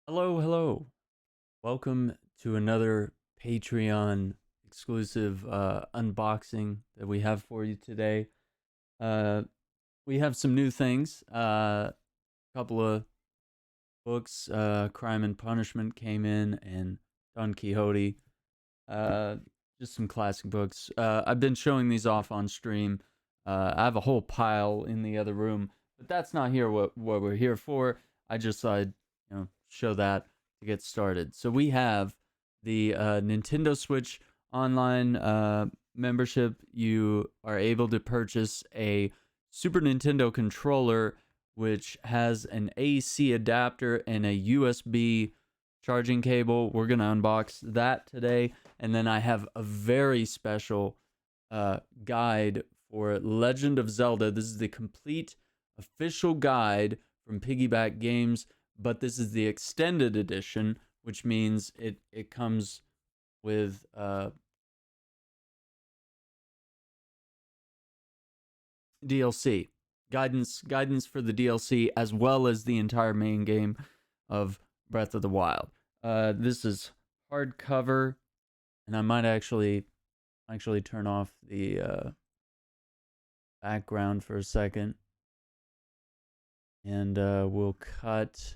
Hello, hello. Welcome to another Patreon exclusive unboxing that we have for you today. Uh, we have some new things. A couple of books, Crime and Punishment came in, and Don Quixote. Uh, just some classic books. I've been showing these off on stream. I have a whole pile in the other room, but that's not here what we're here for. I just thought I'd, show that to get started. So we have the Nintendo Switch online membership. You are able to purchase a Super Nintendo controller, which has an AC adapter and a USB charging cable. We're gonna unbox that today, and then I have a very special guide for Legend of Zelda. This is the complete official guide from Piggyback Games, but this is the extended edition, which means it comes with DLC guidance for the DLC as well as the entire main game of Breath of the Wild. This is hardcover, and I might actually turn off the background for a second, and we'll cut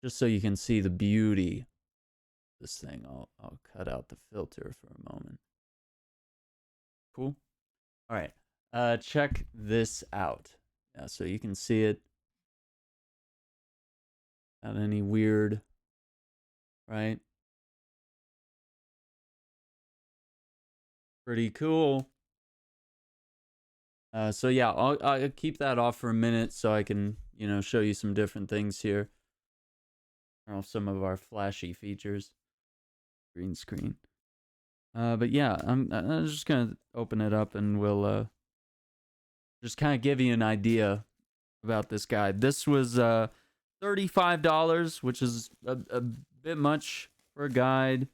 just so you can see the beauty of this thing. I'll cut out the filter for a moment. Cool. All right. Check this out. Yeah, so you can see it. Not any weird, right? Pretty cool. So yeah, I'll keep that off for a minute so I can, show you some different things here. Turn off some of our flashy features. Green screen. But yeah, I'm just gonna open it up and we'll just kind of give you an idea about this guide. This was $35, which is a bit much for a guide.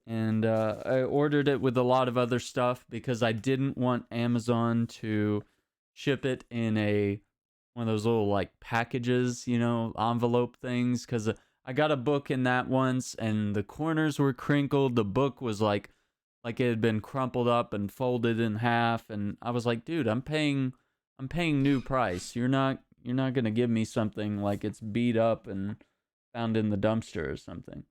And I ordered it with a lot of other stuff because I didn't want Amazon to ship it in one of those little like packages, envelope things. Because I got a book in that once, and the corners were crinkled. The book was like it had been crumpled up and folded in half, and I was like, dude, I'm paying new price. You're not gonna give me something like it's beat up and found in the dumpster or something.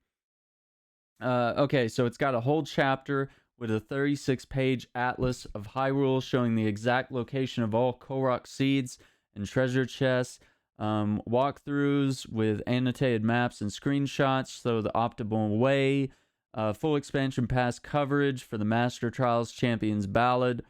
Okay, so it's got a whole chapter with a 36-page atlas of Hyrule showing the exact location of all Korok seeds and treasure chests. Walkthroughs with annotated maps and screenshots show the optimal way. Full expansion pass coverage for the Master Trials Champions Ballad.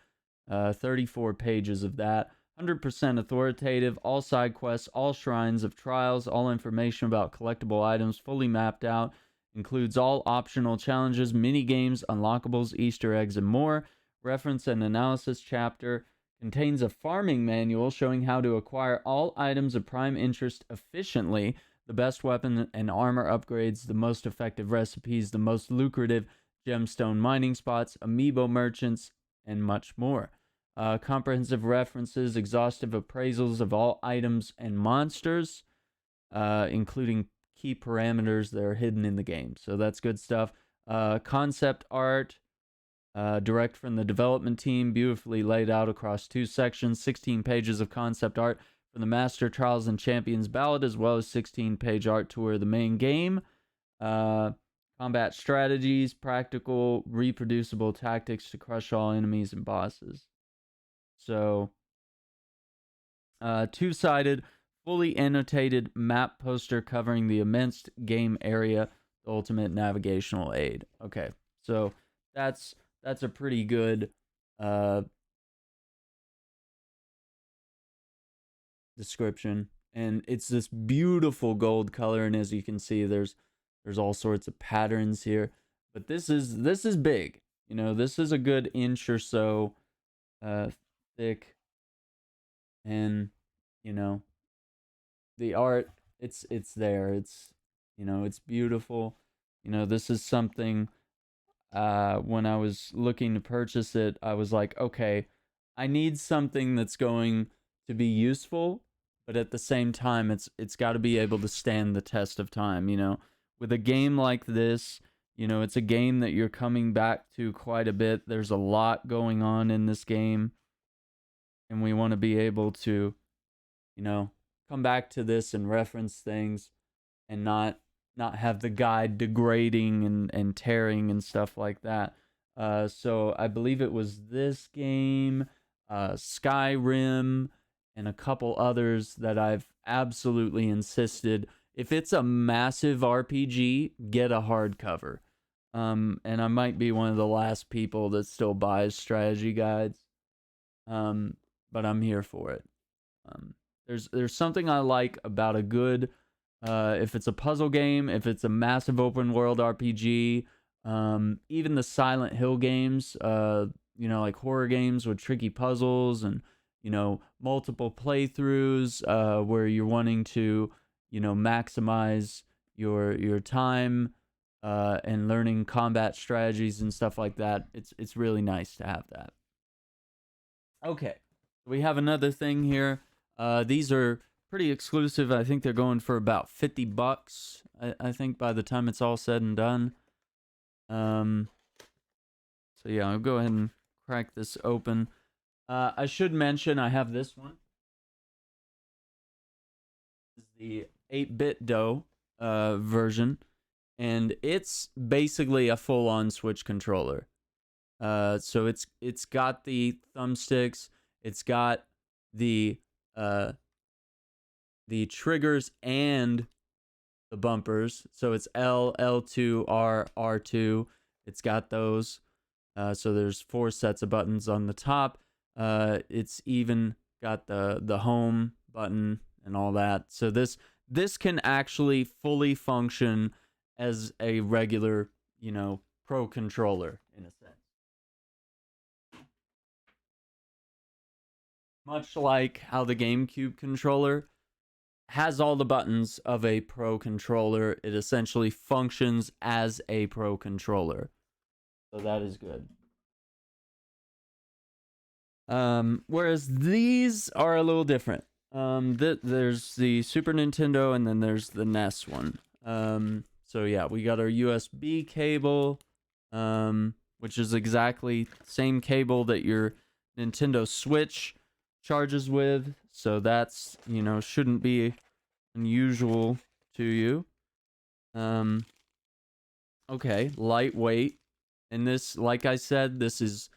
34 pages of that. 100% authoritative, all side quests, all shrines of trials, all information about collectible items fully mapped out. Includes all optional challenges, mini games, unlockables, Easter eggs, and more. Reference and analysis chapter contains a farming manual showing how to acquire all items of prime interest efficiently, the best weapon and armor upgrades, the most effective recipes, the most lucrative gemstone mining spots, amiibo merchants, and much more. Comprehensive references, exhaustive appraisals of all items and monsters, including key parameters that are hidden in the game. So that's good stuff. Concept art, direct from the development team, beautifully laid out across 2 sections. 16 pages of concept art for the Master Trials and Champions Ballad, as well as 16-page art tour of the main game. Combat strategies, practical, reproducible tactics to crush all enemies and bosses. So, two-sided, fully annotated map poster covering the immense game area, the ultimate navigational aid. Okay, so that's a pretty good description, and it's this beautiful gold color, and as you can see, there's all sorts of patterns here. But this is big. This is a good inch or so thick, and the art, it's there. It's beautiful. This is something, when I was looking to purchase it, I was like, okay, I need something that's going to be useful, but at the same time, it's got to be able to stand the test of time. You know, with a game like this, you know, it's a game that you're coming back to quite a bit. There's a lot going on in this game, and we want to be able to, you know, come back to this and reference things and not have the guide degrading and tearing and stuff like that. So I believe it was this game, Skyrim, and a couple others that I've absolutely insisted. If it's a massive RPG, get a hardcover. And I might be one of the last people that still buys strategy guides. But I'm here for it. Um, there's something I like about a good, if it's a puzzle game, if it's a massive open world RPG, even the Silent Hill games, you know, like horror games with tricky puzzles and, you know, multiple playthroughs, where you're wanting to, you know, maximize your time, and learning combat strategies and stuff like that. It's really nice to have that. Okay, we have another thing here. These are pretty exclusive. I think they're going for about $50. I think by the time it's all said and done. Um, so yeah, I'll go ahead and crack this open. I should mention I have this one. This is the 8-bit DOE version, and it's basically a full-on Switch controller. So it's got the thumbsticks, it's got the uh the triggers and the bumpers. So it's L, L2, R, R2. It's got those. So there's 4 sets of buttons on the top. It's even got the home button and all that. So this can actually fully function as a regular, you know, pro controller in a sense. Much like how the GameCube controller has all the buttons of a pro controller, it essentially functions as a pro controller. So that is good. Whereas these are a little different. There's the Super Nintendo and then there's the NES one. So yeah, we got our USB cable, which is exactly same cable that your Nintendo Switch charges with. So that's, you know, shouldn't be unusual to you. Okay, lightweight. And this, like I said, this is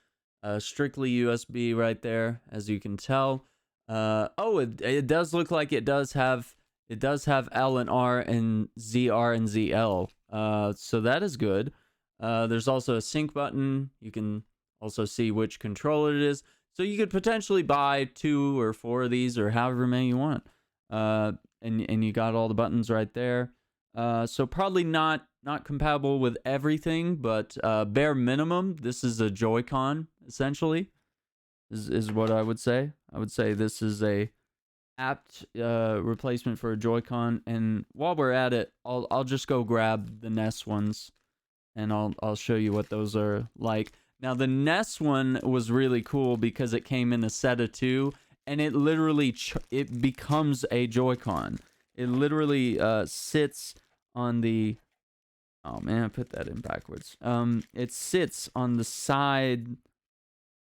strictly USB right there, as you can tell. Oh, it does look like it does have L and R and ZR and ZL. So that is good. There's also a sync button. You can also see which controller it is. So you could potentially buy 2 or 4 of these or however many you want. And you got all the buttons right there. So probably not compatible with everything, but bare minimum, this is a Joy-Con essentially. Is what I would say. I would say this is a apt replacement for a Joy-Con. And while we're at it, I'll just go grab the NES ones, and I'll show you what those are like. Now the NES one was really cool because it came in a set of 2, and it literally it becomes a Joy-Con. It literally sits on the, oh man, I put that in backwards. It sits on the side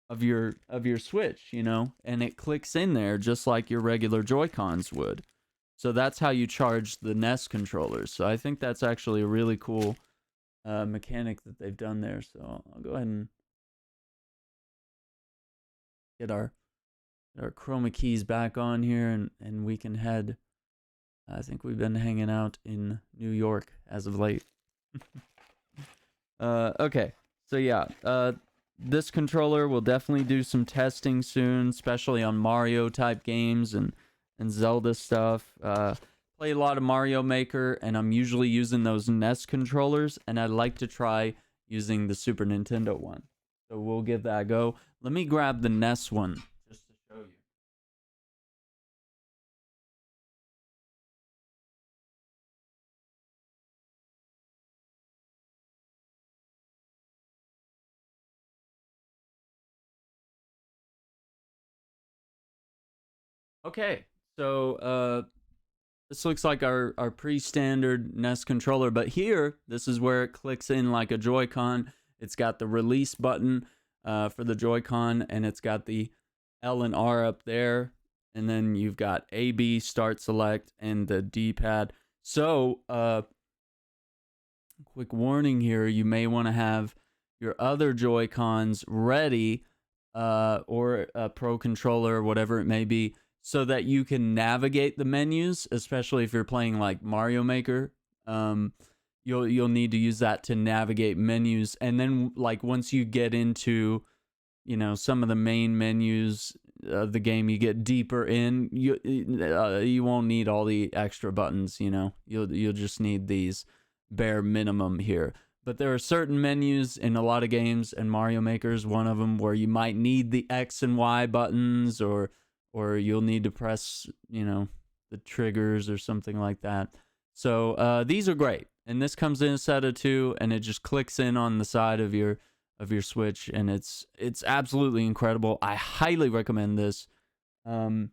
of your Switch, you know, and it clicks in there just like your regular Joy-Cons would. So that's how you charge the NES controllers. So I think that's actually a really cool mechanic that they've done there. So I'll go ahead and get our chroma keys back on here, and we can head. I think we've been hanging out in New York as of late. Okay, so yeah, this controller will definitely do some testing soon, especially on Mario type games and Zelda stuff. Play a lot of Mario Maker, and I'm usually using those NES controllers, and I'd like to try using the Super Nintendo one. So we'll give that a go. Let me grab the NES one just to show you. Okay, So this looks like our pre-standard NES controller, but here, this is where it clicks in like a Joy-Con. It's got the release button for the Joy-Con, and it's got the L and R up there, and then you've got A, B, start, select, and the D-pad. So, quick warning here, you may want to have your other Joy-Cons ready, or a Pro Controller, whatever it may be, so that you can navigate the menus, especially if you're playing like Mario Maker. You'll need to use that to navigate menus, and then like once you get into, you know, some of the main menus of the game, you get deeper in, you won't need all the extra buttons. You know, you'll just need these bare minimum here. But there are certain menus in a lot of games, and Mario Maker is one of them, where you might need the X and Y buttons, or you'll need to press, you know, the triggers or something like that. So these are great, and this comes in a set of 2, and it just clicks in on the side of your Switch, and it's absolutely incredible. I highly recommend this. And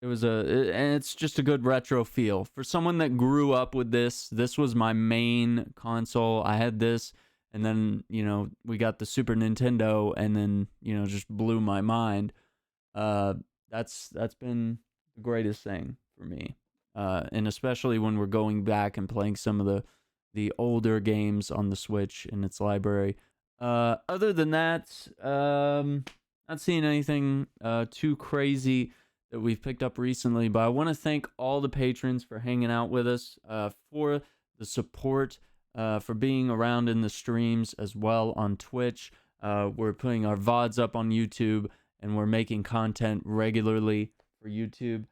it's just a good retro feel for someone that grew up with this. This was my main console. I had this, and then, you know, we got the Super Nintendo, and then, you know, just blew my mind. That's been the greatest thing for me. And especially when we're going back and playing some of the older games on the Switch in its library. Other than that, not seeing anything too crazy that we've picked up recently, but I want to thank all the patrons for hanging out with us, for the support, for being around in the streams as well on Twitch. We're putting our VODs up on YouTube, and we're making content regularly for YouTube.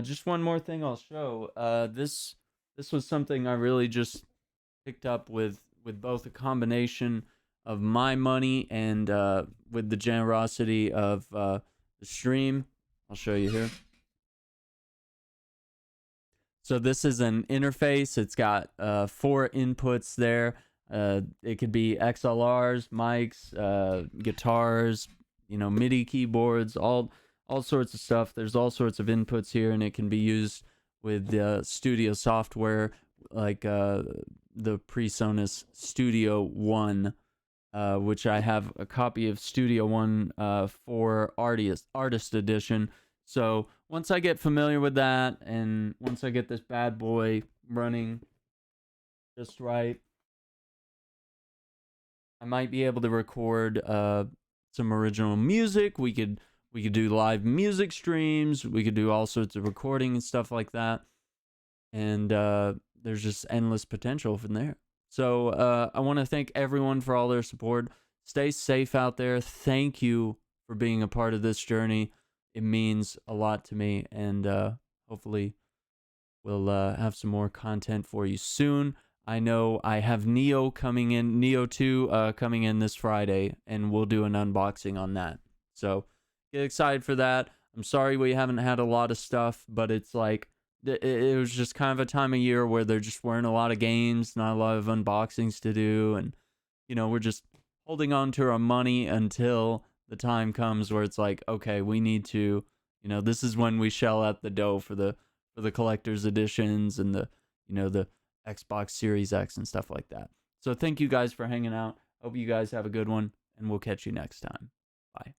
Just one more thing I'll show. This was something I really just picked up with both a combination of my money and with the generosity of the stream. I'll show you here. So this is an interface. It's got 4 inputs there. It could be XLRs, mics, guitars, you know, MIDI keyboards, all sorts of stuff. There's all sorts of inputs here, and it can be used with studio software like the PreSonus Studio One, which I have a copy of Studio One for Artist Edition. So once I get familiar with that, and once I get this bad boy running just right, I might be able to record some original music. We could do live music streams. We could do all sorts of recording and stuff like that. And there's just endless potential from there. So I want to thank everyone for all their support. Stay safe out there. Thank you for being a part of this journey. It means a lot to me, and hopefully we'll have some more content for you soon. I know I have Neo coming in, Neo 2 coming in this Friday, and we'll do an unboxing on that. So get excited for that. I'm sorry we haven't had a lot of stuff, but it's like, it was just kind of a time of year where there just weren't a lot of games, not a lot of unboxings to do, and, you know, we're just holding on to our money until the time comes where it's like, okay, we need to, you know, this is when we shell out the dough for the collector's editions and the, you know, the Xbox Series X and stuff like that. So thank you guys for hanging out. Hope you guys have a good one, and we'll catch you next time. Bye.